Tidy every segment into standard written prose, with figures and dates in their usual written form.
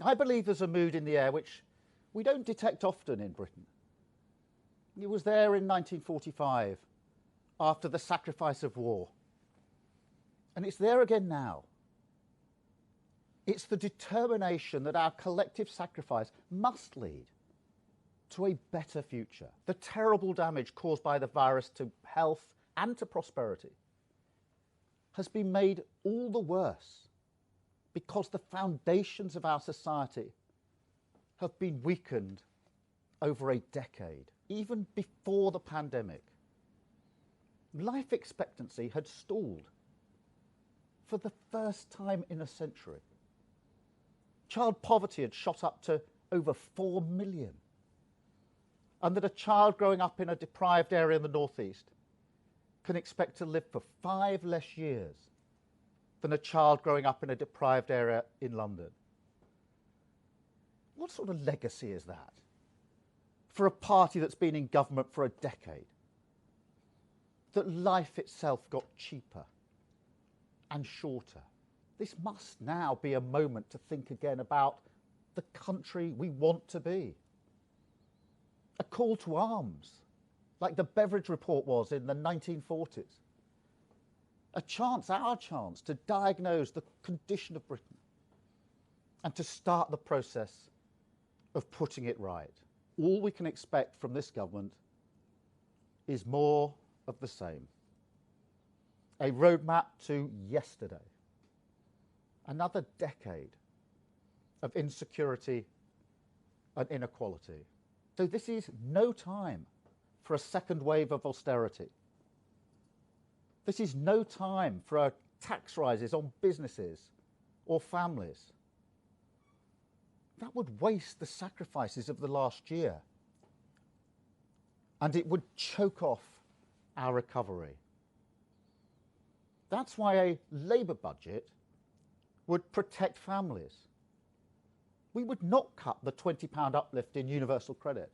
I believe there's a mood in the air which we don't detect often in Britain. It was there in 1945, after the sacrifice of war. And it's there again now. It's the determination that our collective sacrifice must lead to a better future. The terrible damage caused by the virus to health and to prosperity has been made all the worse because the foundations of our society have been weakened over a decade. Even before the pandemic, life expectancy had stalled for the first time in a century. Child poverty had shot up to over 4 million. And that a child growing up in a deprived area in the northeast can expect to live for 5 less years than a child growing up in a deprived area in London. What sort of legacy is that for a party that's been in government for a decade? That life itself got cheaper and shorter. This must now be a moment to think again about the country we want to be. A call to arms, like the Beveridge Report was in the 1940s. A chance, our chance, to diagnose the condition of Britain and to start the process of putting it right. All we can expect from this government is more of the same. A roadmap to yesterday. Another decade of insecurity and inequality. So this is no time for a second wave of austerity. This is no time for tax rises on businesses or families. That would waste the sacrifices of the last year. And it would choke off our recovery. That's why a Labour budget would protect families. We would not cut the £20 uplift in universal credit,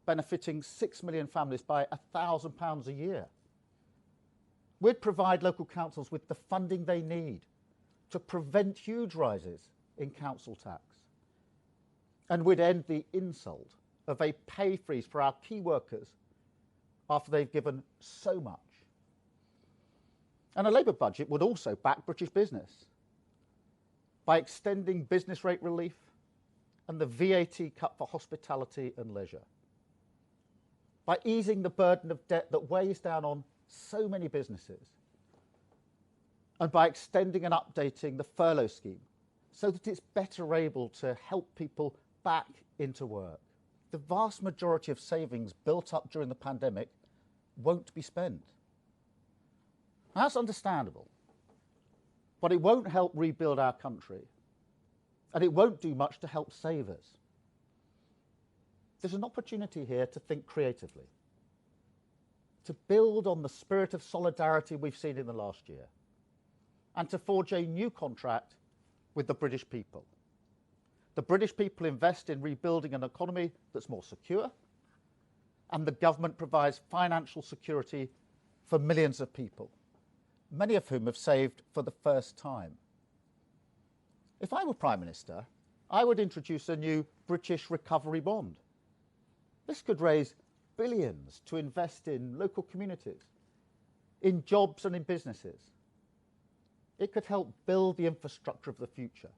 benefiting 6 million families by £1,000 a year. We'd provide local councils with the funding they need to prevent huge rises in council tax. And we'd end the insult of a pay freeze for our key workers after they've given so much. And a Labour budget would also back British business by extending business rate relief and the VAT cut for hospitality and leisure, by easing the burden of debt that weighs down on so many businesses, and by extending and updating the furlough scheme so that it's better able to help people back into work. The vast majority of savings built up during the pandemic won't be spent. That's understandable, but it won't help rebuild our country, and it won't do much to help save us. There's an opportunity here to think creatively, to build on the spirit of solidarity we've seen in the last year, and to forge a new contract with the British people. The British people invest in rebuilding an economy that's more secure, and the government provides financial security for millions of people, many of whom have saved for the first time. If I were Prime Minister, I would introduce a new British recovery bond. This could raise billions to invest in local communities, in jobs and in businesses. It could help build the infrastructure of the future,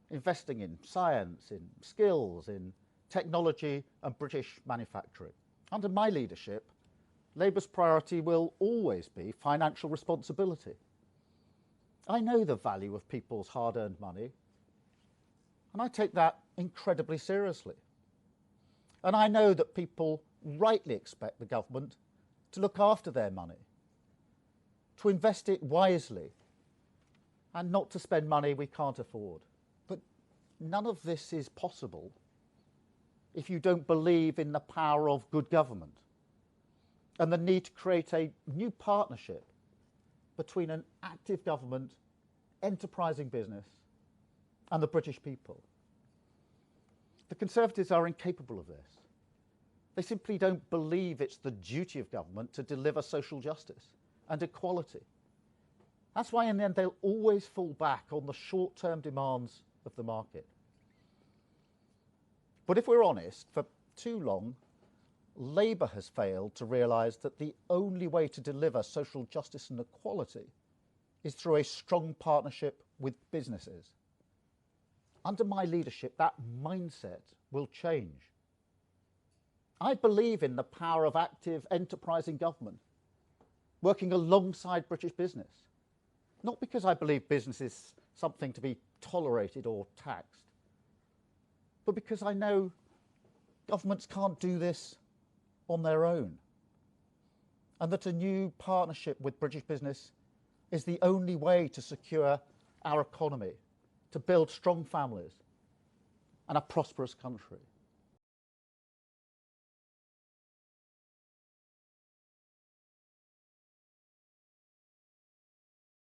investing in science, in skills, in technology and British manufacturing. Under my leadership, Labour's priority will always be financial responsibility. I know the value of people's hard-earned money, and I take that incredibly seriously. And I know that people rightly expect the government to look after their money, to invest it wisely, and not to spend money we can't afford. But none of this is possible if you don't believe in the power of good government and the need to create a new partnership between an active government, enterprising business, and the British people. The Conservatives are incapable of this. They simply don't believe it's the duty of government to deliver social justice and equality. That's why in the end they'll always fall back on the short-term demands of the market. But if we're honest, for too long, Labour has failed to realise that the only way to deliver social justice and equality is through a strong partnership with businesses. Under my leadership, that mindset will change. I believe in the power of active, enterprising government, working alongside British business. Not because I believe business is something to be tolerated or taxed, but because I know governments can't do this on their own, and that a new partnership with British business is the only way to secure our economy, to build strong families and a prosperous country.